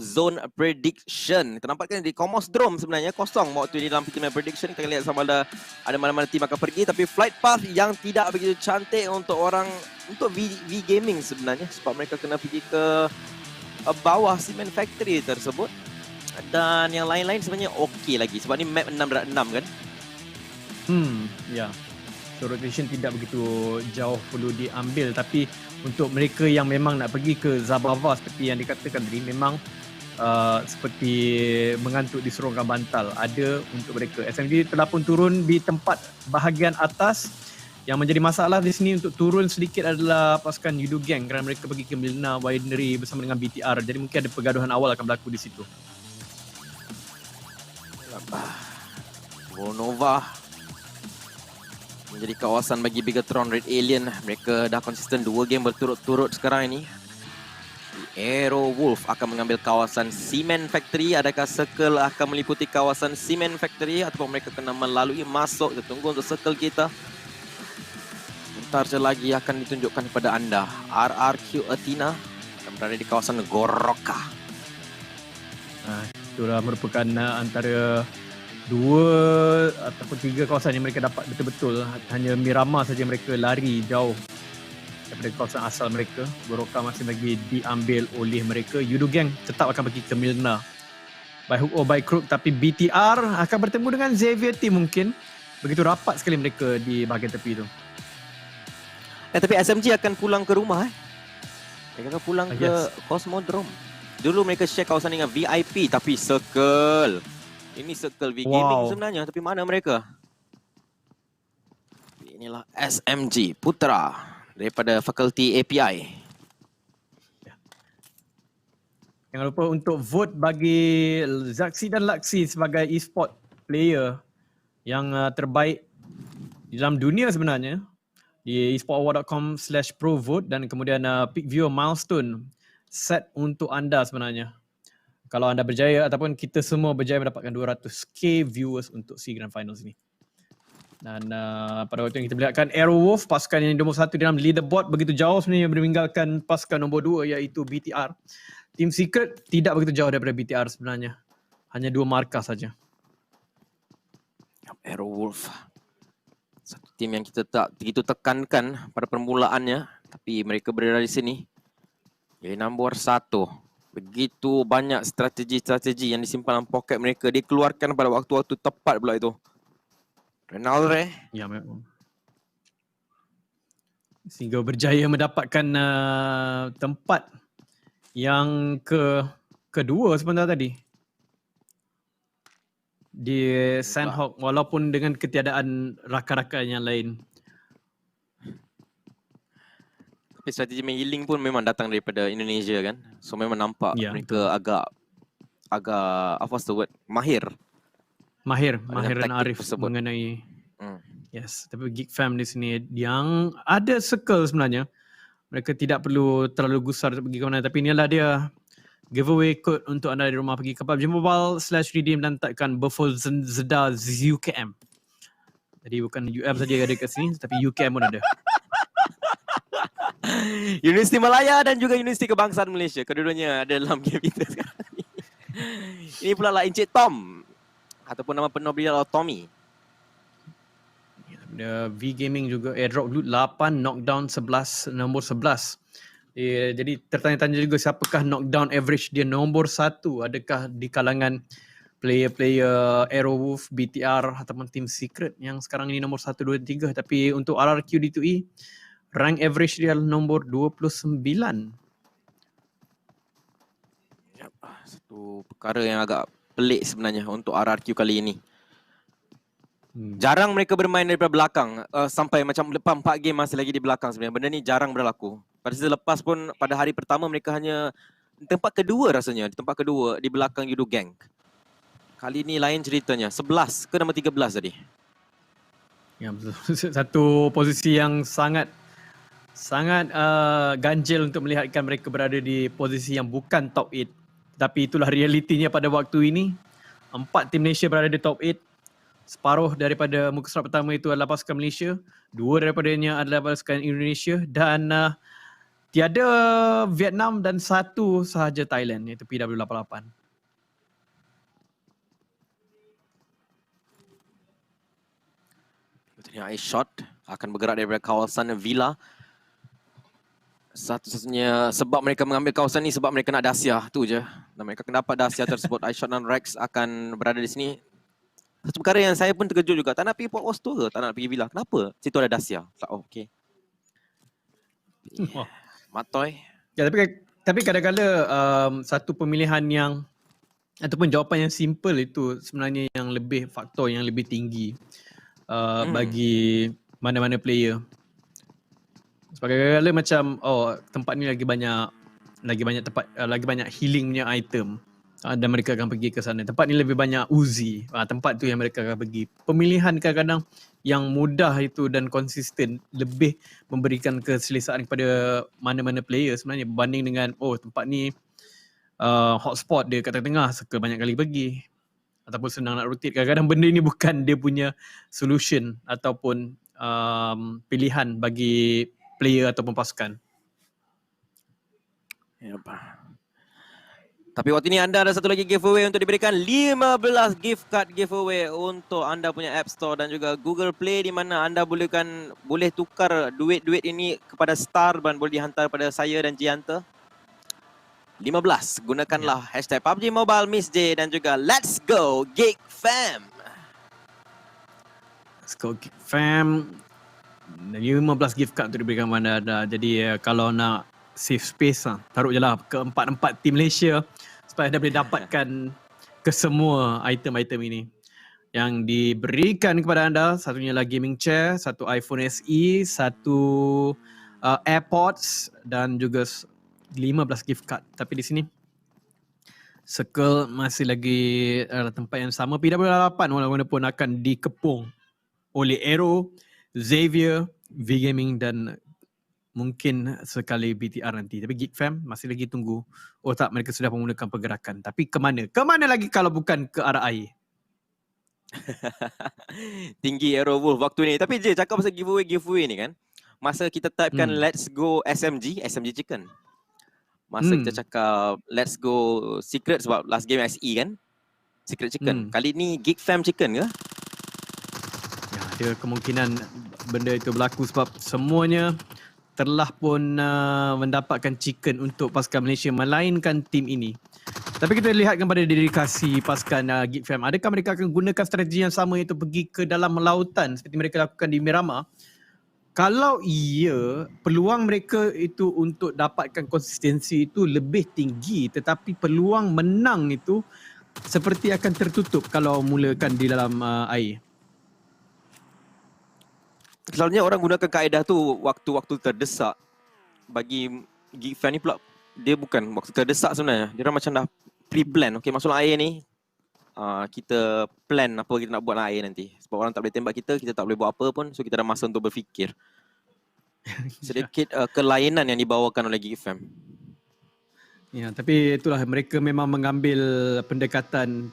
zone prediction. Kita nampakkan di Comosdrome sebenarnya kosong waktu ini dalam PKM prediction. Kita lihat sama ada mana-mana tim akan pergi, tapi flight path yang tidak begitu cantik untuk V Gaming sebenarnya, sebab mereka kena pergi ke bawah Cement Factory tersebut. Dan yang lain-lain sebenarnya okey lagi sebab ni map 6.6 kan. Ya. So rotation tidak begitu jauh perlu diambil, tapi untuk mereka yang memang nak pergi ke Zabava seperti yang dikatakan tadi, memang seperti mengantuk di serongkan bantal ada untuk mereka. SMG telah pun turun di tempat bahagian atas. Yang menjadi masalah di sini untuk turun sedikit adalah pasukan Yudu Gang kerana mereka pergi ke Milna Winery bersama dengan BTR. Jadi mungkin ada pergaduhan awal akan berlaku di situ. Bonova menjadi kawasan bagi Bigatron Red Alien. Mereka dah konsisten 2 game berturut-turut sekarang ini. Arrow Wolf akan mengambil kawasan Cement Factory. Adakah Circle akan meliputi kawasan Cement Factory ataupun mereka kena melalui masuk? Kita tunggu untuk Circle kita. Sebentar je lagi akan ditunjukkan kepada anda. RRQ Athena akan berada di kawasan Goroka. Itulah merupakan antara 2 ataupun 3 kawasan yang mereka dapat betul-betul. Hanya Miramar saja mereka lari jauh daripada kawasan asal mereka. Goroka masih lagi diambil oleh mereka. Yudu Gang tetap akan pergi ke Milna by hook or by crook, tapi BTR akan bertemu dengan Xavier Team mungkin. Begitu rapat sekali mereka di bahagian tepi tu. Tapi SMG akan pulang ke rumah. Mereka akan pulang ke Cosmodrome. Dulu mereka share kawasan dengan VIP, tapi Circle. Ini Circle V Gaming sebenarnya, tapi mana mereka? Inilah SMG Putra daripada Fakulti API. Jangan lupa untuk vote bagi Zaxi dan Laxi sebagai e-sport player yang terbaik di dalam dunia sebenarnya. Di esportaward.com/provote dan kemudian pick viewer milestone set untuk anda sebenarnya. Kalau anda berjaya ataupun kita semua berjaya mendapatkan 200k viewers untuk SEA Grand Finals ini. Dan pada waktu yang kita melihatkan Arrow Wolf, pasukan yang nombor 1 di dalam leaderboard, begitu jauh sebenarnya meninggalkan pasukan nombor 2 iaitu BTR. Team Secret tidak begitu jauh daripada BTR sebenarnya. Hanya 2 markah saja. Arrow Wolf, satu tim yang kita tak begitu tekankan pada permulaannya, tapi mereka berada di sini. Jadi nombor 1. Begitu banyak strategi-strategi yang disimpan dalam poket mereka, dikeluarkan pada waktu-waktu tepat pula itu. Renalre. Ya, memang. Sehingga berjaya mendapatkan tempat yang kedua sebentar tadi di Sandhawk, walaupun dengan ketiadaan rakan-rakan yang lain. Tapi strategi main healing pun memang datang daripada Indonesia kan. So memang nampak mereka betul. agak what's the word? Mahir dan Arif tersebut. Mengenai yes, tapi Geek Fam di sini yang ada circle sebenarnya. Mereka tidak perlu terlalu gusar untuk pergi ke mana, tapi inilah dia giveaway code untuk anda di rumah. Pergi ke PUBG Mobile/redeem dan tekan Befozda UKM. Jadi bukan UM saja yang ada kat sini, tapi UKM pun ada. Universiti Malaya dan juga Universiti Kebangsaan Malaysia. Kedua-duanya ada dalam game kita sekarang ni. Ini pula lah Encik Tom. Ataupun nama penuh beliau adalah Tommy. Ada V Gaming juga airdrop loot 8, knockdown 11, nombor 11. Jadi tertanya-tanya juga siapakah knockdown average dia nombor 1. Adakah di kalangan player-player Arrow Wolf, BTR ataupun Team Secret yang sekarang ini nombor 1, 2, 3. Tapi untuk RRQ D2E, rank average dia nombor 29. Satu perkara yang agak pelik sebenarnya untuk RRQ kali ini. Jarang mereka bermain daripada belakang sampai macam lepas 4 game masih lagi di belakang sebenarnya. Benda ni jarang berlaku. Pada season lepas pun pada hari pertama mereka hanya tempat kedua rasanya. Di tempat kedua di belakang Yudu Gang. Kali ni lain ceritanya. 11 ke nombor 13 tadi? Ya betul. Satu posisi yang sangat ganjil untuk melihatkan mereka berada di posisi yang bukan top 8. Tapi itulah realitinya pada waktu ini. 4 tim Malaysia berada di top 8. Separuh daripada muka surat pertama itu adalah pasukan Malaysia. 2 daripadanya adalah pasukan Indonesia. Dan Tiada Vietnam dan satu sahaja Thailand, iaitu PW88. Ini ice shot akan bergerak daripada kawasan Villa. Satu-satunya sebab mereka mengambil kawasan ni sebab mereka nak Dacia, tu je. Dan mereka akan dapat Dacia tersebut. Ice shot dan Rex akan berada di sini. Satu perkara yang saya pun terkejut juga. Tak nak pergi Port Wars tu ke? Tak nak pergi Villa. Kenapa? Situ ada Dacia. Oh, okey. Matoy. Ya, tapi kadang-kadang satu pemilihan yang ataupun jawapan yang simple itu sebenarnya yang lebih faktor yang lebih tinggi bagi mana-mana player. Sebab kadang-kadang macam tempat ni lagi banyak tempat lagi banyak healing punya item. Dan mereka akan pergi ke sana. Tempat ni lebih banyak Uzi. Tempat tu yang mereka akan pergi. Pemilihan kadang-kadang yang mudah itu dan konsisten lebih memberikan keselesaan kepada mana-mana player sebenarnya berbanding dengan tempat ni hotspot dia kat tengah, suka banyak kali pergi ataupun senang nak rotate. Kadang-kadang benda ni bukan dia punya solution ataupun pilihan bagi player ataupun pasukan. Yep. Tapi waktu ini anda ada satu lagi giveaway untuk diberikan 15 gift card giveaway untuk anda punya App Store dan juga Google Play, di mana anda boleh tukar duit-duit ini kepada Star dan boleh dihantar pada saya dan Jianta. 15. Gunakanlah hashtag PUBG Mobile Miss J dan juga Let's Go Geek Fam. Let's Go Geek Fam. 15 gift card untuk diberikan kepada anda. Jadi kalau nak save space taruh je lah ke 4 tim Malaysia supaya anda boleh dapatkan kesemua item-item ini yang diberikan kepada anda. Satunya lah gaming chair, satu iPhone SE, satu AirPods dan juga 15 gift card. Tapi di sini Circle masih lagi tempat yang sama. PW88 walaupun akan dikepung oleh Aero, Xavier, V-Gaming dan mungkin sekali BTR nanti. Tapi Geek Fam masih lagi tunggu. Tak, mereka sudah memulakan pergerakan. Tapi ke mana? Ke mana lagi kalau bukan ke arah air? Tinggi Aero Wolf waktu ni. Tapi je cakap pasal giveaway ni kan. Masa kita typekan Let's Go SMG Chicken. Masa kita cakap Let's Go Secret sebab last game SE kan. Secret Chicken. Kali ni Geek Fam Chicken ke? Ya, ada kemungkinan benda itu berlaku sebab semuanya telah pun mendapatkan chicken untuk pasukan Malaysia melainkan tim ini. Tapi kita lihatkan pada dedikasi pasukan Geek Fam. Adakah mereka akan gunakan strategi yang sama iaitu pergi ke dalam lautan seperti mereka lakukan di Miramar? Kalau iya, peluang mereka itu untuk dapatkan konsistensi itu lebih tinggi, tetapi peluang menang itu seperti akan tertutup kalau mulakan di dalam air. Selalunya orang gunakan kaedah tu waktu-waktu terdesak. Bagi Geek Fan ni pula, dia bukan waktu terdesak sebenarnya. Dia orang macam dah pre-plan. Okay, masuk air ni, kita plan apa kita nak buat dalam air nanti. Sebab orang tak boleh tembak kita tak boleh buat apa pun. So kita ada masa untuk berfikir. Sedikit kelainan yang dibawakan oleh Geek Fam. Ya, tapi itulah mereka memang mengambil pendekatan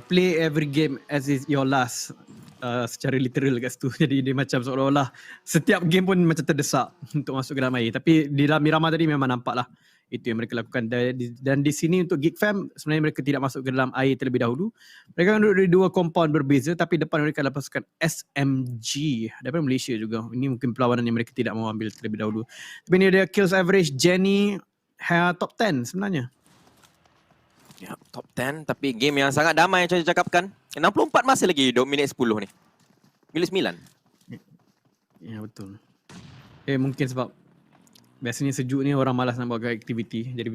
play every game as is your last. Secara literal kat situ. Jadi dia macam seolah-olah setiap game pun macam terdesak untuk masuk ke dalam air. Tapi di dalam Miramar tadi memang nampak lah itu yang mereka lakukan. Dan di sini untuk Geek Fam sebenarnya mereka tidak masuk ke dalam air terlebih dahulu. Mereka akan duduk di dua compound berbeza tapi depan mereka adalah pasukan SMG daripada Malaysia juga. Ini mungkin perlawanan yang mereka tidak mahu ambil terlebih dahulu. Tapi ini dia kills average Jenny top 10 sebenarnya. Ya, top 10 tapi game yang sangat damai macam saya cakapkan. 64 masih lagi hidup minit 10 ni. Minit 9. Ya, betul. Mungkin sebab biasanya sejuk ni orang malas nak buat aktiviti. Jadi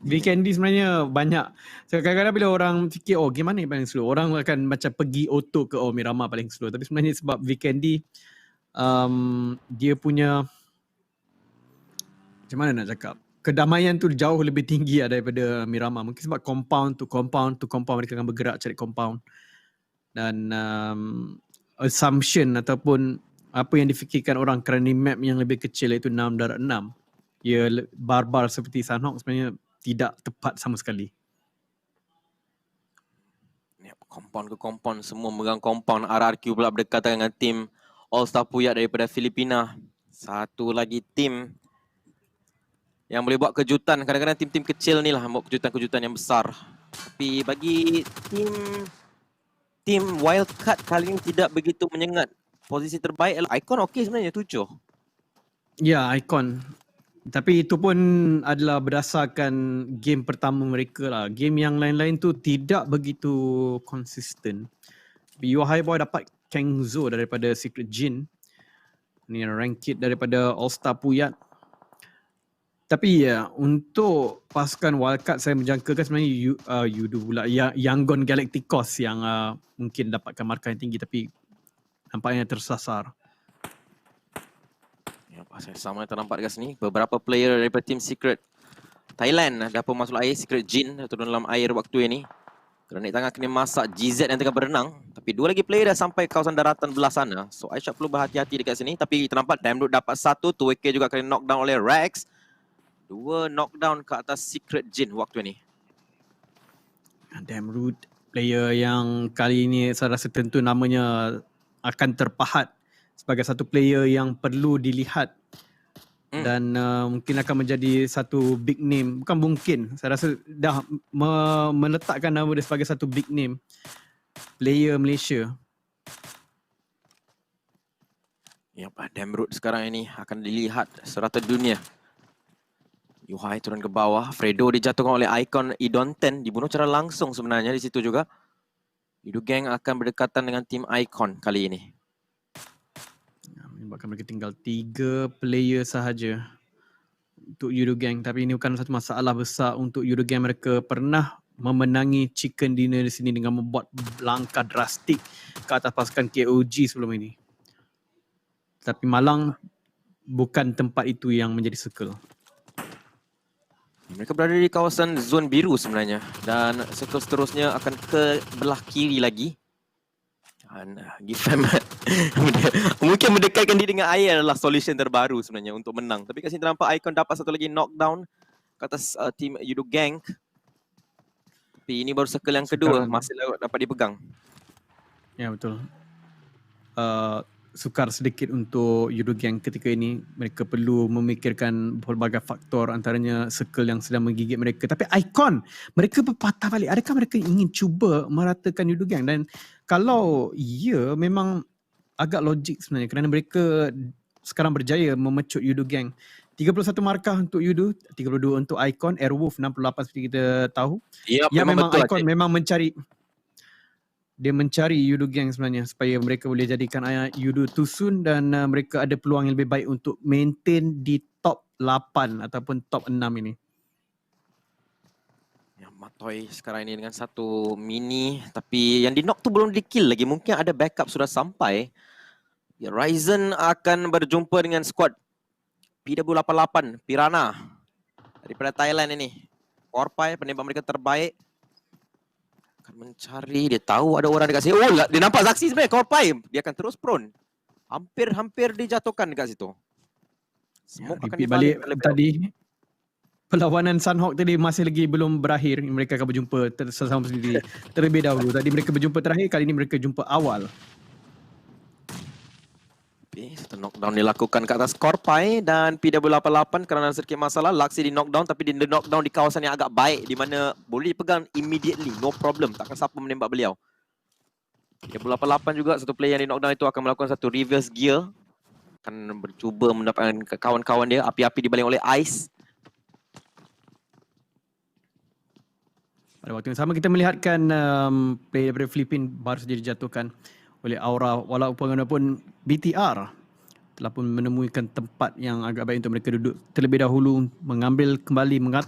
weekend sebenarnya banyak. So, kadang-kadang bila orang fikir game mana yang paling slow, orang akan macam pergi auto ke Miramar paling slow. Tapi sebenarnya sebab weekend dia punya macam mana nak cakap, kedamaian tu jauh lebih tinggi daripada Miramar. Mungkin sebab compound to compound mereka akan bergerak cari compound. Dan assumption ataupun apa yang difikirkan orang kerana map yang lebih kecil iaitu 6/6. Ia barbar seperti Sunhawk sebenarnya tidak tepat sama sekali. Compound ke compound, semua megang compound. RRQ pula berdekatan dengan tim All Star Puyat daripada Filipina. Satu lagi tim yang boleh buat kejutan. Kadang-kadang tim-tim kecil ni lah buat kejutan-kejutan yang besar. Tapi bagi tim Wildcard kali ini tidak begitu menyengat. Posisi terbaik adalah Icon okey sebenarnya 7. Ya, Icon. Tapi itu pun adalah berdasarkan game pertama mereka lah. Game yang lain-lain tu tidak begitu konsisten. You High Boy dapat Kengzo daripada Secret Jin. Ni ranked daripada All Star Puyat. Tapi ya, untuk pasukan wildcard saya menjangkakan sebenarnya Yudu pula, Yangon Galacticos yang mungkin dapatkan markah yang tinggi tapi nampaknya tersasar. Ya, pasal sama yang ternampak dekat sini. Beberapa player daripada tim Secret Thailand dah pun masuk air. Secret Jin turun dalam air waktu ini. Granit tangan kena masak GZ yang tengah berenang. Tapi dua lagi player dah sampai kawasan daratan belah sana. So Aisyah perlu berhati-hati dekat sini. Tapi ternampak Damroot dapat satu. 2K juga kena knockdown oleh Rex. 2 knockdown ke atas Secret Jin waktu ini. Damroot player yang kali ini saya rasa tentu namanya akan terpahat sebagai satu player yang perlu dilihat dan mungkin akan menjadi satu big name. Bukan mungkin, saya rasa dah meletakkan nama dia sebagai satu big name player Malaysia. Ya, Damroot sekarang ini akan dilihat serata dunia. Yuhai turun ke bawah. Fredo dijatuhkan oleh Icon Idon 10. Dibunuh secara langsung sebenarnya di situ juga. Yudu Gang akan berdekatan dengan tim Icon kali ini. Menyebabkan mereka tinggal 3 player sahaja untuk Yudu Gang. Tapi ini bukan satu masalah besar untuk Yudu Gang. Mereka pernah memenangi Chicken Dinner di sini dengan membuat langkah drastik ke atas pasukan KOG sebelum ini. Tapi Malang bukan tempat itu yang menjadi circle. Mereka berada di kawasan zon biru sebenarnya. Dan circle seterusnya akan ke belah kiri lagi. Dan Gifam mungkin mendekatkan diri dengan air adalah solution terbaru sebenarnya untuk menang. Tapi kat sini nampak Icon dapat satu lagi knockdown ke atas tim Yudu Gang. Tapi ini baru circle yang kedua. Masih dapat dipegang. Ya, betul. Sukar sedikit untuk Yudu Gang ketika ini. Mereka perlu memikirkan berbagai faktor, antaranya circle yang sedang menggigit mereka. Tapi Icon, mereka berpatah balik. Adakah mereka ingin cuba meratakan Yudu Gang? Dan kalau ya, memang agak logik sebenarnya kerana mereka sekarang berjaya memecut Yudu Gang. 31 markah untuk Yudu, 32 untuk Icon, Airwolf 68 seperti kita tahu. Ya, memang betul, Icon memang mencari Yudu Gang sebenarnya supaya mereka boleh jadikan Yudu tusun dan mereka ada peluang yang lebih baik untuk maintain di top 8 ataupun top 6 ini. Ya, Matoy sekarang ini dengan satu mini, tapi yang di knock tu belum di kill lagi. Mungkin ada backup sudah sampai. Ya, Ryzen akan berjumpa dengan squad PW88 Piranha daripada Thailand ini. Korpai penembak mereka terbaik. Mencari, dia tahu ada orang dekat sini. Oh, dia nampak saksi sebenarnya, Korpai. Dia akan terus prone. Hampir dijatuhkan dekat situ. Smoke akan balik tadi. Perlawanan Sunhawk tadi masih lagi belum berakhir. Mereka akan berjumpa sesama sendiri terlebih dahulu. Tadi mereka berjumpa terakhir, kali ini mereka jumpa awal. Satu knockdown dilakukan ke atas Korpai dan PW88 kerana sedikit masalah. Laksi di knockdown tapi di knockdown di kawasan yang agak baik di mana boleh dipegang immediately, no problem. Takkan siapa menembak beliau. PW88 juga satu player yang di knockdown itu akan melakukan satu reverse gear. Akan bercuba mendapatkan kawan-kawan dia. Api-api dibaling oleh Ice. Pada waktu yang sama kita melihatkan player daripada Filipina baru saja dijatuhkan oleh Aura, walaupun BTR telah pun menemukan tempat yang agak baik untuk mereka duduk terlebih dahulu, mengatur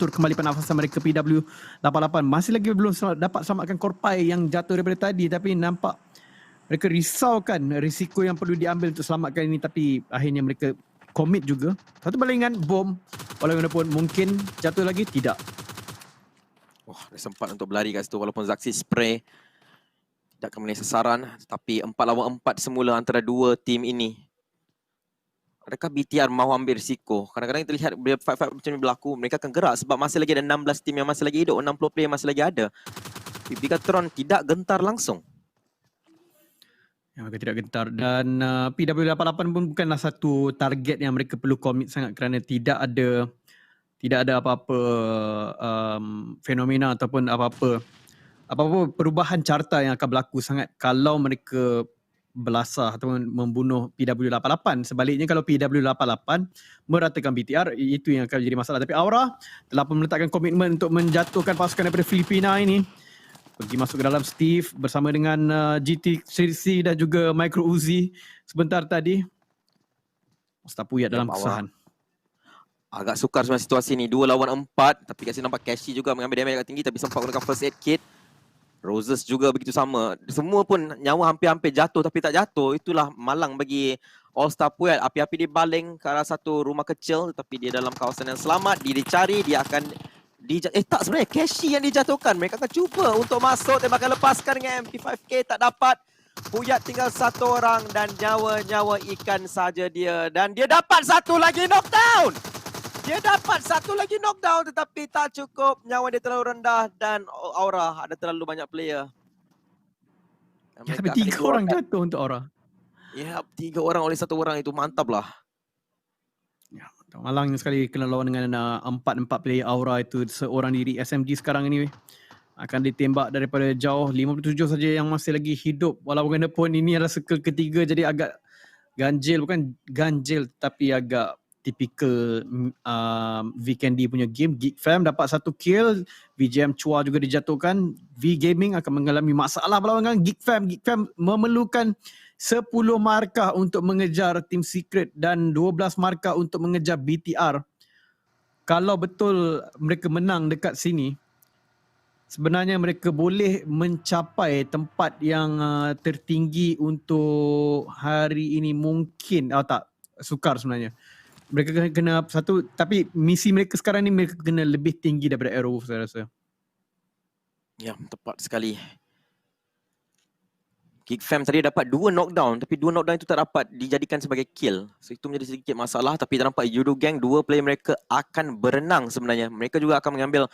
kembali pernafasan mereka. PW88 masih lagi belum dapat selamatkan Korpai yang jatuh daripada tadi, tapi nampak mereka risaukan risiko yang perlu diambil untuk selamatkan ini, tapi akhirnya mereka commit juga. Satu balingan bom, walaupun mungkin jatuh lagi, tidak. Wah, dia sempat untuk berlari kat situ walaupun Zaxi spray tidak akan menaik sasaran, tapi 4 lawan 4 semula antara dua tim ini. Adakah BTR mahu ambil risiko? Kadang-kadang kita lihat bila fight-fight macam ni berlaku, mereka akan gerak sebab masih lagi ada 16 tim yang masih lagi hidup, 60 player masih lagi ada. Bigatron tidak gentar langsung. Yang mereka tidak gentar, dan PW88 pun bukanlah satu target yang mereka perlu komit sangat kerana tidak ada tidak ada apa-apa fenomena ataupun apa-apa perubahan carta yang akan berlaku sangat kalau mereka belasah ataupun membunuh PW88. Sebaliknya kalau PW88 meratakan BTR, itu yang akan jadi masalah. Tapi Aura telah pun meletakkan komitmen untuk menjatuhkan pasukan daripada Filipina ini. Pergi masuk ke dalam Steve bersama dengan GT Sirsi dan juga Micro Uzi sebentar tadi. Ustaz Puyat dalam kesahan. Agak sukar sebenarnya situasi ni. 2 lawan 4. Tapi kat sini nampak Cashy juga mengambil damage agak tinggi. Tapi sempat gunakan first aid kit. Roses juga begitu sama. Semua pun nyawa hampir-hampir jatuh tapi tak jatuh. Itulah malang bagi All-Star Puel. Api-api dibaling ke arah satu rumah kecil. Tapi dia dalam kawasan yang selamat. Dia dicari. Dia akan tak, sebenarnya Cashy yang dijatuhkan. Mereka akan cuba untuk masuk. Tembakan lepaskan dengan MP5K. Tak dapat. Puyat tinggal satu orang. Dan nyawa-nyawa ikan saja dia. Dan dia dapat satu lagi knockdown. Dia dapat satu lagi knockdown tetapi tak cukup. Nyawa dia terlalu rendah dan Aura ada terlalu banyak player. Ya, tapi 3 orang jatuh untuk Aura. Ya, 3 orang oleh 1 orang itu mantap lah. Ya, malangnya sekali kena lawan dengan 4 player Aura itu. Seorang diri SMG sekarang ini akan ditembak daripada jauh. 57 saja yang masih lagi hidup. Walaupun ini adalah circle ketiga jadi agak ganjil. Bukan ganjil tapi agak typical Vikendi punya game. Geek Fam dapat 1 kill. VJM Chua juga dijatuhkan. V Gaming akan mengalami masalah berlawan dengan Geek Fam. Geek Fam memerlukan 10 markah untuk mengejar Team Secret dan 12 markah untuk mengejar BTR. Kalau betul mereka menang dekat sini, sebenarnya mereka boleh mencapai tempat yang tertinggi untuk hari ini mungkin. Tak, sukar sebenarnya. Mereka kena satu, tapi misi mereka sekarang ni mereka kena lebih tinggi daripada Aerowolf saya rasa. Ya, tepat sekali. Geek Fam tadi dapat 2 knockdown tapi 2 knockdown itu tak dapat dijadikan sebagai kill. So itu menjadi sedikit masalah tapi tak nampak Yudo Gang 2 player mereka akan berenang sebenarnya. Mereka juga akan mengambil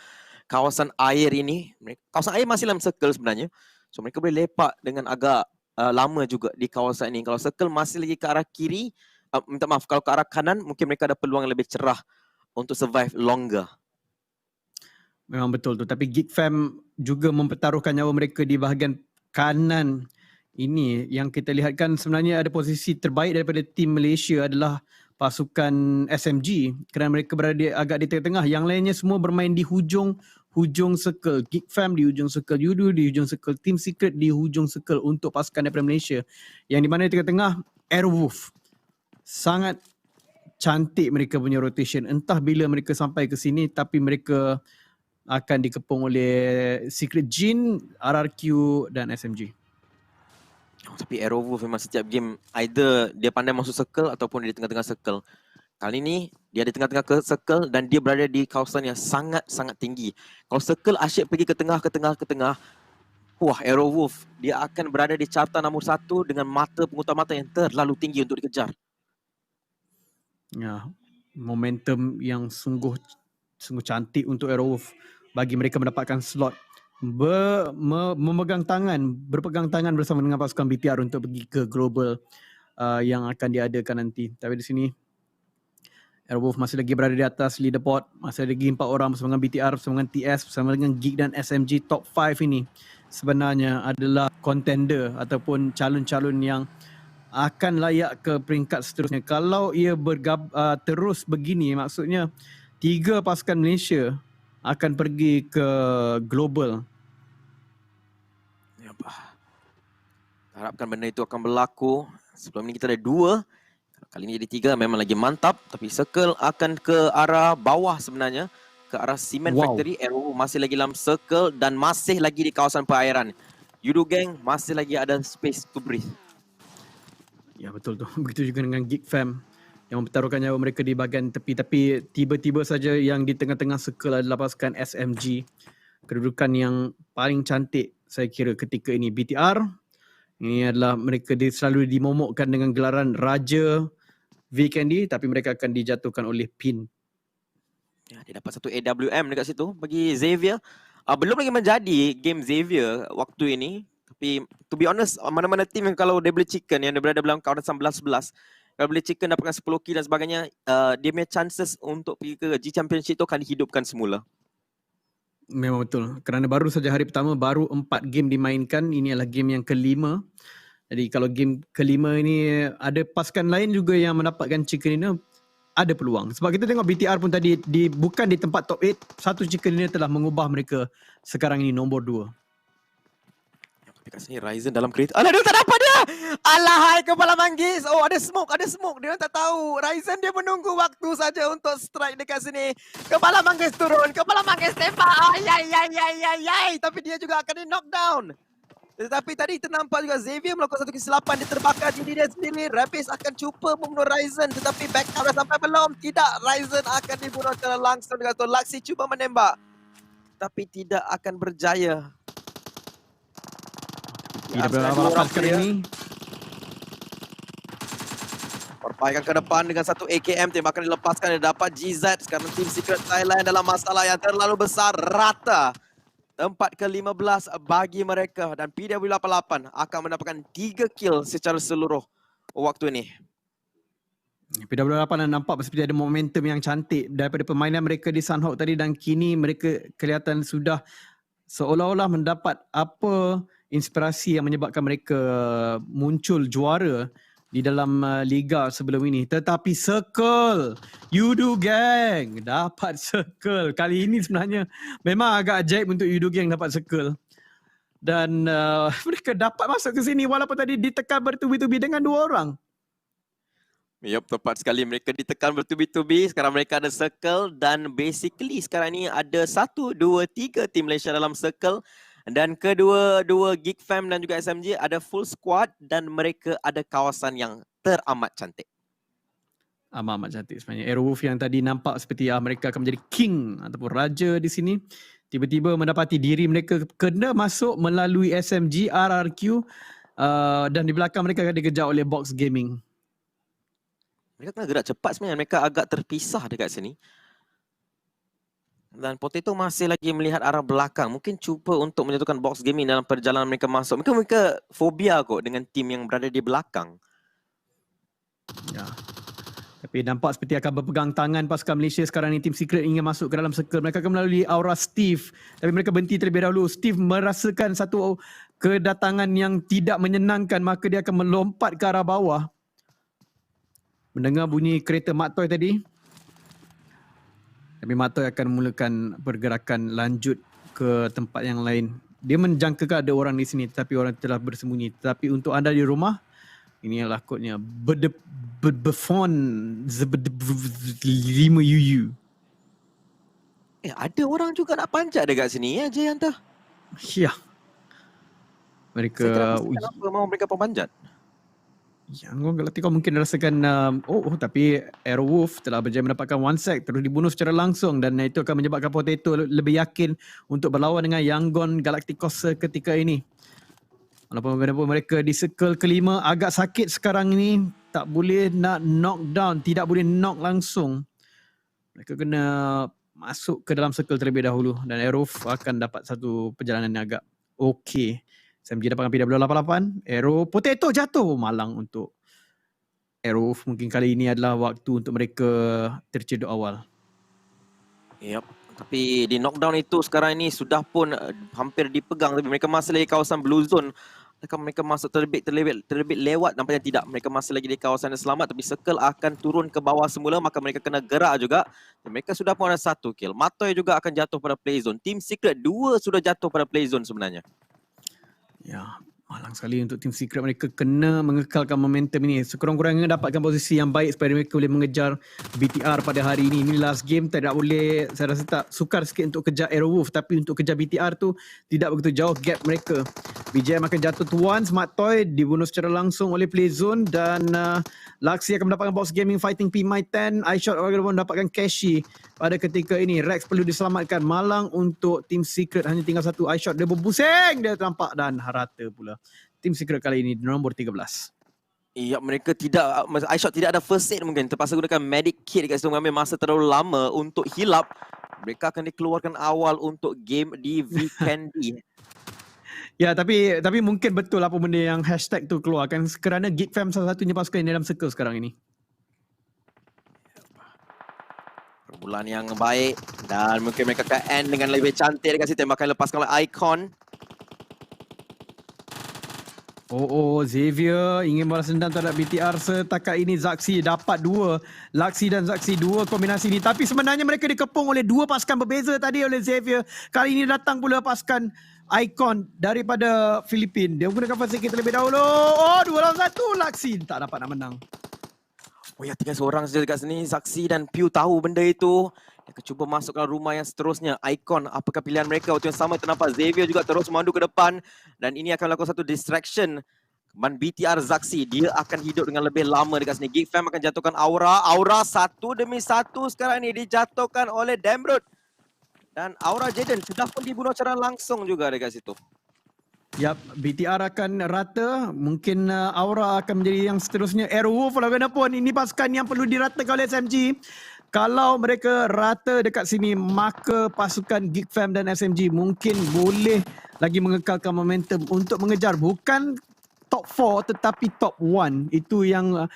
kawasan air ini. Kawasan air masih dalam circle sebenarnya. So mereka boleh lepak dengan agak lama juga di kawasan ini. Kalau circle masih lagi ke arah kiri, minta maaf, kalau ke arah kanan mungkin mereka ada peluang yang lebih cerah untuk survive longer. Memang betul tu. Tapi Geek Fam juga mempertaruhkan nyawa mereka di bahagian kanan ini. Yang kita lihatkan sebenarnya ada posisi terbaik daripada tim Malaysia adalah pasukan SMG kerana mereka berada agak di tengah-tengah. Yang lainnya semua bermain di hujung circle. Geek Fam di hujung circle, Yudu di hujung circle, Team Secret di hujung circle untuk pasukan daripada Malaysia. Yang di mana di tengah-tengah Aerowolf. Sangat cantik mereka punya rotation. Entah bila mereka sampai ke sini tapi mereka akan dikepung oleh Secret Jin, RRQ dan SMG. Tapi Aerowolf memang setiap game either dia pandai masuk circle ataupun dia di tengah-tengah circle. Kali ni dia di tengah-tengah ke circle dan dia berada di kawasan yang sangat-sangat tinggi. Kalau circle asyik pergi ke tengah, wah, Aerowolf dia akan berada di carta nombor 1 dengan pengutar mata yang terlalu tinggi untuk dikejar. Ya, momentum yang sungguh cantik untuk Aerowolf bagi mereka mendapatkan slot berpegang tangan bersama dengan pasukan BTR untuk pergi ke global yang akan diadakan nanti. Tapi di sini Aerowolf masih lagi berada di atas leaderboard, masih lagi 4 orang bersama dengan BTR, bersama dengan TS, bersama dengan Geek dan SMG. Top 5 ini sebenarnya adalah contender ataupun calon-calon yang akan layak ke peringkat seterusnya. Kalau ia terus begini, maksudnya 3 pasukan Malaysia akan pergi ke global. Ya, harapkan benda itu akan berlaku. Sebelum ini kita ada 2. Kali ini jadi 3, memang lagi mantap. Tapi circle akan ke arah bawah sebenarnya. Ke arah Cement Factory. Arrow masih lagi dalam circle dan masih lagi di kawasan perairan. Yudo Gang masih lagi ada space to breathe. Ya, betul tu. Begitu juga dengan Geek Fam yang mempertaruhkan nyawa mereka di bahagian tepi. Tapi tiba-tiba saja yang di tengah-tengah circle adalah pasukan SMG. Kedudukan yang paling cantik saya kira ketika ini. BTR, ini adalah mereka selalu dimomokkan dengan gelaran Raja Vikendi, tapi mereka akan dijatuhkan oleh PIN. Ya, dia dapat 1 AWM dekat situ bagi Xavier. Belum lagi menjadi game Xavier waktu ini. Tapi to be honest, mana-mana tim yang kalau dia beli chicken yang dia berada dalam kawasan 11-11, Kalau boleh chicken dapatkan 10 kill dan sebagainya, dia punya chances untuk pergi ke G Championship tu akan dihidupkan semula. Memang betul. Kerana baru saja hari pertama, baru 4 game dimainkan. Ini adalah game yang kelima. Jadi kalau game kelima ini ada pasukan lain juga yang mendapatkan chicken dinner, ada peluang. Sebab kita tengok BTR pun tadi bukan di tempat top 8, satu chicken dinner telah mengubah mereka sekarang ini nombor 2. Tapi kat sini Ryzen dalam kereta. Alah, dia tak dapat dia. Alahai kepala manggis. Oh, ada smoke. Dia tak tahu. Ryzen dia menunggu waktu saja untuk strike dekat sini. Kepala manggis turun. Kepala manggis tembak. Ayai. Tapi dia juga akan di knockdown. Tetapi tadi ternampak juga Xavier melakukan satu kesilapan. Dia terbakar diri dia sendiri. Rapis akan cuba membunuh Ryzen. Tetapi backup dah sampai belum. Tidak. Ryzen akan dibunuh secara langsung dengan tu. Laksi cuba menembak. Tapi tidak akan berjaya. Tidak berapa-apa sekarang ini. Perpaikan ke depan dengan satu AKM. Tembakan dilepaskan. Dia dapat GZ. Sekarang Team Secret Thailand dalam masalah yang terlalu besar. Rata. Tempat ke-15 bagi mereka. Dan PW88 akan mendapatkan 3 kill secara seluruh waktu ini. PW8 nampak seperti ada momentum yang cantik daripada permainan mereka di Sunhawk tadi. Dan kini mereka kelihatan sudah seolah-olah mendapat apa inspirasi yang menyebabkan mereka muncul juara di dalam liga sebelum ini. Tetapi Circle, Yudu Gang dapat Circle. Kali ini sebenarnya memang agak ajaib untuk Yudu Gang dapat Circle. Dan mereka dapat masuk ke sini walaupun tadi ditekan bertubi-tubi dengan 2 orang. Yup, tepat sekali. Mereka ditekan bertubi-tubi. Sekarang mereka ada Circle dan basically sekarang ni ada 1, 2, 3 tim Malaysia dalam Circle. Dan kedua-dua Geek Fam dan juga SMG ada full squad dan mereka ada kawasan yang teramat cantik. Amat cantik sebenarnya. Aerowolf yang tadi nampak seperti mereka akan menjadi king ataupun raja di sini. Tiba-tiba mendapati diri mereka kena masuk melalui SMG, RRQ dan di belakang mereka akan dikejar oleh Box Gaming. Mereka kena gerak cepat sebenarnya. Mereka agak terpisah dekat sini. Dan Potato masih lagi melihat arah belakang. Mungkin cuba untuk menjatuhkan Box Gaming dalam perjalanan mereka masuk. Mereka fobia kot dengan tim yang berada di belakang. Ya. Tapi nampak seperti akan berpegang tangan pasukan Malaysia sekarang ni. Team Secret ingin masuk ke dalam circle. Mereka akan melalui aura Steve. Tapi mereka berhenti terlebih dahulu. Steve merasakan satu kedatangan yang tidak menyenangkan. Maka dia akan melompat ke arah bawah. Mendengar bunyi kereta Mak Toy tadi. Tapi Mak Toy akan mulakan pergerakan lanjut ke tempat yang lain. Dia menjangkakan ada orang di sini tapi orang telah bersembunyi. Tapi untuk anda di rumah, ini adalah kodnya Befon 5UU. Ada orang juga nak panjat dekat sini ya, Jayanta. Ya. Mereka kenapa mahu mereka pemanjat? Yang orang galaktik kau mungkin rasakan tapi Aerowolf telah berjaya mendapatkan 1 sec terus dibunuh secara langsung dan itu akan menyebabkan Potato lebih yakin untuk berlawan dengan Yangon Galacticos ketika ini. Walaupun mereka di circle kelima agak sakit sekarang ini, tak boleh nak knockdown, tidak boleh knock langsung. Mereka kena masuk ke dalam circle terlebih dahulu dan Aerowolf akan dapat satu perjalanan yang agak okey. SMG dapatkan PW88, Aero Potato jatuh. Malang untuk Aerowolf. Mungkin kali ini adalah waktu untuk mereka tercedok awal. Yep. Tapi di knockdown itu sekarang ini sudah pun hampir dipegang. Tapi mereka masih lagi kawasan blue zone. Adakah mereka masuk terlebih lewat? Nampaknya tidak. Mereka masih lagi di kawasan yang selamat. Tapi circle akan turun ke bawah semula. Maka mereka kena gerak juga. Dan mereka sudah pun ada 1 kill. Matoy juga akan jatuh pada play zone. Team Secret 2 sudah jatuh pada play zone sebenarnya. Ya, malang sekali untuk Team Secret. Mereka kena mengekalkan momentum ini. Sekurang-kurangnya dapatkan posisi yang baik supaya mereka boleh mengejar BTR pada hari ini. Ini last game, tidak boleh, saya rasa tak sukar sikit untuk kejar Aerowolf. Tapi untuk kejar BTR tu tidak begitu jauh gap mereka. BJM akan jatuh tuan. Smart Toy dibunuh secara langsung oleh Playzone dan Laksi akan mendapatkan Box Gaming fighting PMI 10. iShot akan mendapatkan Kashi pada ketika ini. Rex perlu diselamatkan. Malang untuk Team Secret hanya tinggal 1 iShot. Dia berbusing, dia ternampak dan rata pula. Team Secret kali ini nombor 13. Ya, mereka tidak, iShot tidak ada first aid mungkin. Terpaksa gunakan medic kit dekat situ, mengambil masa terlalu lama untuk hilap. Mereka akan dikeluarkan awal untuk game di Vikendi. Ya, tapi mungkin betul apa benda yang hashtag tu keluar kan kerana Geek Fam salah satunya pasukan dalam circle sekarang ini. Permulaan yang baik dan mungkin mereka akan end dengan lebih cantik dekat situ. Tembakan lepaskan oleh Icon. Xavier ingin balas dendam terhadap BTR. Setakat ini Zaxi dapat dua. Laxi dan Zaxi dua kombinasi ini. Tapi sebenarnya mereka dikepung oleh dua pasukan berbeza tadi oleh Xavier. Kali ini datang pula pasukan Icon daripada Filipina. Dia menggunakan fase kita terlebih dahulu. 2 lawan 1. Laxi tak dapat nak menang. Oh ya, tinggal seorang saja dekat sini. Zaxi dan Pew tahu benda itu. Dia akan cuba masuk ke rumah yang seterusnya. Icon, apakah pilihan mereka? Waktu yang sama ternampak Xavier juga terus memandu ke depan. Dan ini akan melakukan satu distraction. Man BTR Zaxi, dia akan hidup dengan lebih lama dekat sini. Geek Fam akan jatuhkan Aura. Aura satu demi satu sekarang ini dijatuhkan oleh Damrod. Dan Aura Jaden sudah pun dibunuh secara langsung juga dekat situ. Yap, BTR akan rata. Mungkin Aura akan menjadi yang seterusnya. Airwolf bagaimanapun ini pasukan yang perlu diratakan oleh SMG. Kalau mereka rata dekat sini, maka pasukan Geek Fam dan SMG mungkin boleh lagi mengekalkan momentum untuk mengejar bukan top 4 tetapi top 1. Itu yang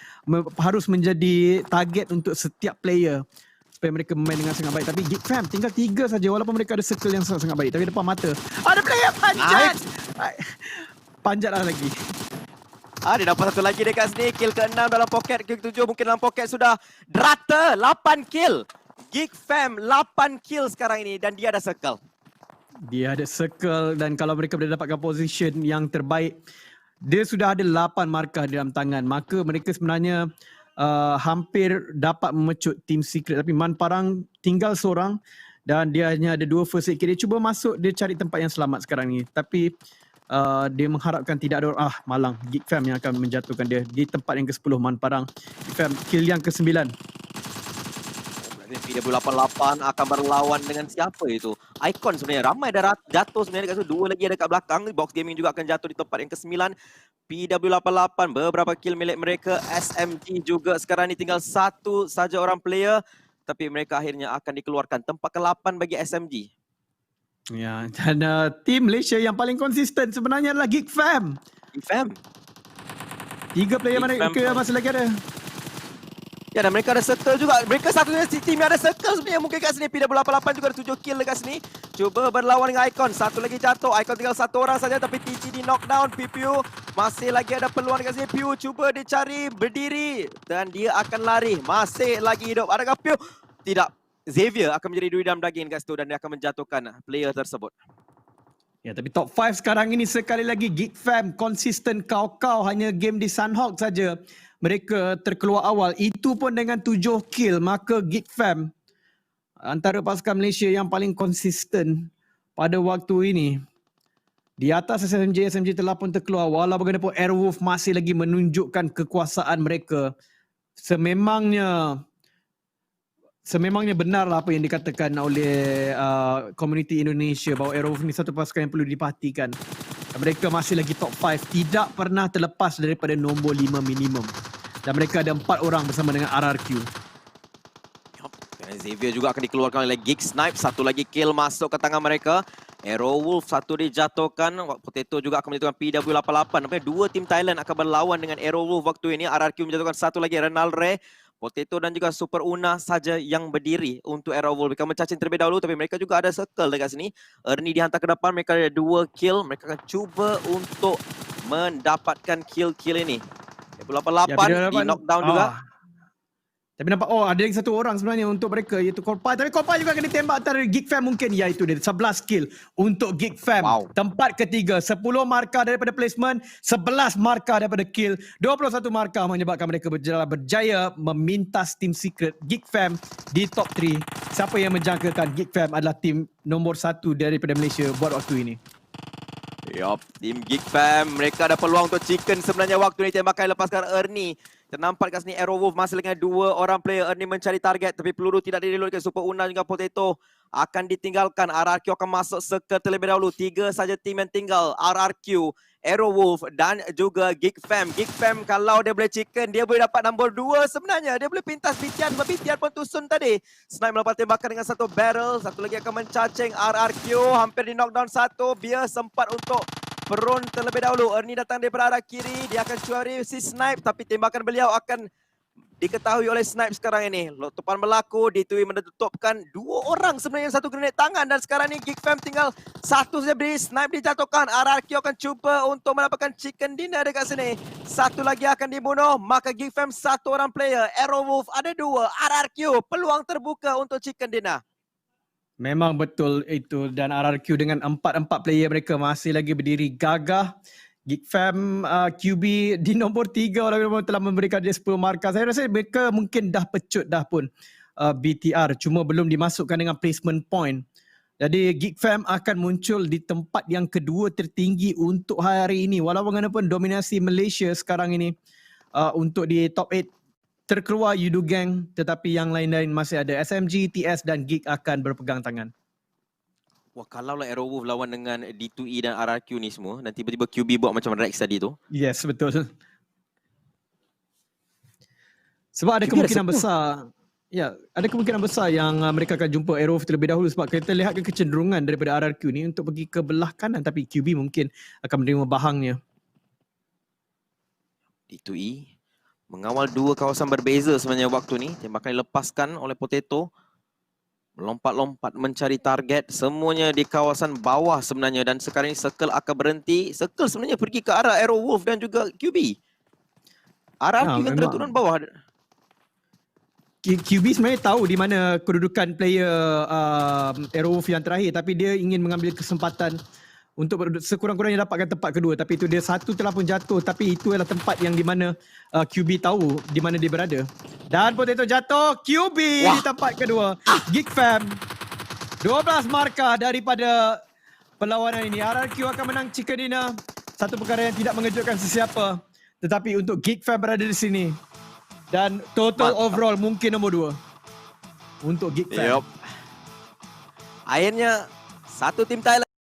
harus menjadi target untuk setiap player supaya mereka bermain dengan sangat baik. Tapi Geek Fam tinggal 3 saja walaupun mereka ada circle yang sangat baik. Tapi depan mata ada player panjat. Panjatlah lagi. Dia dapat satu lagi dekat sini. Kill ke-6 dalam poket. Kill ke-7 mungkin dalam poket sudah rata. 8 kill. Geek Fam 8 kill sekarang ini dan dia ada circle. Dia ada circle dan kalau mereka boleh dapatkan position yang terbaik, dia sudah ada 8 markah dalam tangan. Maka mereka sebenarnya hampir dapat memecut Team Secret. Tapi Man Parang tinggal seorang dan dia hanya ada 2 first aid kit. Dia cuba masuk, dia cari tempat yang selamat sekarang ni. Tapi dia mengharapkan tidak ada malang. Geek Fam yang akan menjatuhkan dia di tempat yang ke-10 Man Parang. Geek Fam kill yang ke-9. PW88 akan berlawan dengan siapa itu? Icon sebenarnya. Ramai dah jatuh sebenarnya dekat situ. 2 lagi ada kat belakang. Box Gaming juga akan jatuh di tempat yang ke-9. PW88 beberapa kill milik mereka. SMG juga sekarang ni tinggal 1 saja orang player. Tapi mereka akhirnya akan dikeluarkan. Tempat ke-8 bagi SMG. Ya, dan tim Malaysia yang paling konsisten sebenarnya adalah Geek Fam. Geek Fam. 3 player mereka masih lagi ada. Ya, dan mereka ada circle juga. Mereka satunya tim yang ada circle sebenarnya. Mungkin kat sini PW88 juga ada 7 kill dekat sini. Cuba berlawan dengan Icon. Satu lagi jatuh. Icon tinggal 1 orang saja tapi TG di knockdown. Pew masih lagi ada peluang dekat sini. Pew cuba dicari berdiri dan dia akan lari. Masih lagi hidup. Adakah Pew? Tidak. Xavier akan menjadi duri dalam daging dekat situ dan dia akan menjatuhkan player tersebut. Ya, tapi top 5 sekarang ini sekali lagi Geek Fam konsisten kau-kau, hanya game di Sunhawk saja mereka terkeluar awal. Itu pun dengan 7 kill. Maka Geek Fam antara pasukan Malaysia yang paling konsisten pada waktu ini. Di atas SMG telah pun terkeluar. Walau bagaimanapun Airwolf masih lagi menunjukkan kekuasaan mereka. Sememangnya benarlah apa yang dikatakan oleh komuniti Indonesia bahawa Airwolf ni satu pasukan yang perlu diperhatikan. Mereka masih lagi top 5, tidak pernah terlepas daripada nombor 5 minimum. Dan mereka ada 4 orang bersama dengan RRQ. Xavier juga akan dikeluarkan oleh Geek Snipe. Satu lagi kill masuk ke tangan mereka. Airwolf satu dijatuhkan. Potato juga akan menjatuhkan PW88. Nampaknya 2 tim Thailand akan berlawan dengan Airwolf waktu ini. RRQ menjatuhkan satu lagi Renal Ray. Potato dan juga Super Una saja yang berdiri untuk Airwolf. Mereka mencacing terlebih dahulu tapi mereka juga ada circle dekat sini. Ernie dihantar ke depan. Mereka ada 2 kill. Mereka akan cuba untuk mendapatkan kill-kill ini. PW88 di knockdown juga. Tapi nampak ada lagi 1 orang sebenarnya untuk mereka iaitu Korpai. Tapi Korpai juga akan ditembak antara Geek Fam mungkin. Iaitu dia 11 kill untuk Geek Fam. Wow. Tempat ketiga. 10 markah daripada placement. 11 markah daripada kill. 21 markah menyebabkan mereka berjaya memintas Team Secret Geek Fam di top 3. Siapa yang menjangkakan Geek Fam adalah tim nombor 1 daripada Malaysia buat waktu ini. Yup, tim Geek Fam. Mereka ada peluang untuk chicken sebenarnya waktu ini. Tembakan lepaskan Ernie. Ternampak kat sini Airwolf masih dengan 2 orang player. Ernie mencari target tapi peluru tidak di-reload. Super Una juga Potato akan ditinggalkan. RRQ akan masuk circle terlebih dahulu. 3 saja tim yang tinggal. RRQ, Airwolf dan juga Geek Fam. Geek Fam kalau dia boleh chicken, dia boleh dapat nombor 2 sebenarnya. Dia boleh pintas Bitian. Bitian pun tusun tadi. Snipe melepas tembakan dengan 1 barrel. Satu lagi akan mencacing RRQ. Hampir di knockdown 1. Biar sempat untuk Perun terlebih dahulu. Ernie datang daripada arah kiri. Dia akan curi si Snipe. Tapi tembakan beliau akan diketahui oleh Snipe sekarang ini. Letupan berlaku, D2E menetupkan 2 orang sebenarnya, satu grenade tangan, dan sekarang ni Geek Fam tinggal satu saja berdiri. Snipe dijatuhkan, RRQ akan cuba untuk mendapatkan chicken dinner dekat sini. Satu lagi akan dibunuh, maka Geek Fam 1 orang player, Arrow Wolf ada 2, RRQ peluang terbuka untuk chicken dinner. Memang betul itu, dan RRQ dengan 4 player mereka masih lagi berdiri gagah. Geek Fam QB di nombor 3 orang memang telah memberikan dia 10 markah. Saya rasa mereka mungkin dah pecut dah pun BTR, cuma belum dimasukkan dengan placement point. Jadi Geek Fam akan muncul di tempat yang kedua tertinggi untuk hari ini. Walau bagaimanapun dominasi Malaysia sekarang ini untuk di top 8 terkeluar Yudu Gang, tetapi yang lain-lain masih ada SMG, TS dan Geek akan berpegang tangan. Wah, kalau lah Arrow Wolf lawan dengan D2E dan RRQ ni semua, dan tiba-tiba QB buat macam Rex tadi tu. Yes, betul. Sebab ada QB kemungkinan besar, ya, ada kemungkinan besar yang mereka akan jumpa Arrow Wolf terlebih dahulu, sebab kita lihatkan kecenderungan daripada RRQ ni untuk pergi ke belah kanan, tapi QB mungkin akan menerima bahangnya. D2E mengawal 2 kawasan berbeza sebenarnya waktu ni. Tembakan dilepaskan oleh Potato. Melompat-lompat mencari target. Semuanya di kawasan bawah sebenarnya. Dan sekarang ini Circle akan berhenti. Circle sebenarnya pergi ke arah Arrow Wolf dan juga QB. RRQ yang turun bawah. QB sebenarnya tahu di mana kedudukan player Arrow Wolf yang terakhir, tapi dia ingin mengambil kesempatan untuk sekurang-kurangnya dapatkan tempat kedua. Tapi itu dia satu telah pun jatuh, tapi itu adalah tempat yang di mana QB tahu di mana dia berada. Dan Potato jatuh, QB di tempat kedua. Geek Fam 12 markah daripada perlawanan ini. RRQ akan menang chicken dinner. Satu perkara yang tidak mengejutkan sesiapa. Tetapi untuk Geek Fam berada di sini. Dan total overall mungkin nombor 2 untuk Geek Fam. Akhirnya satu tim Thailand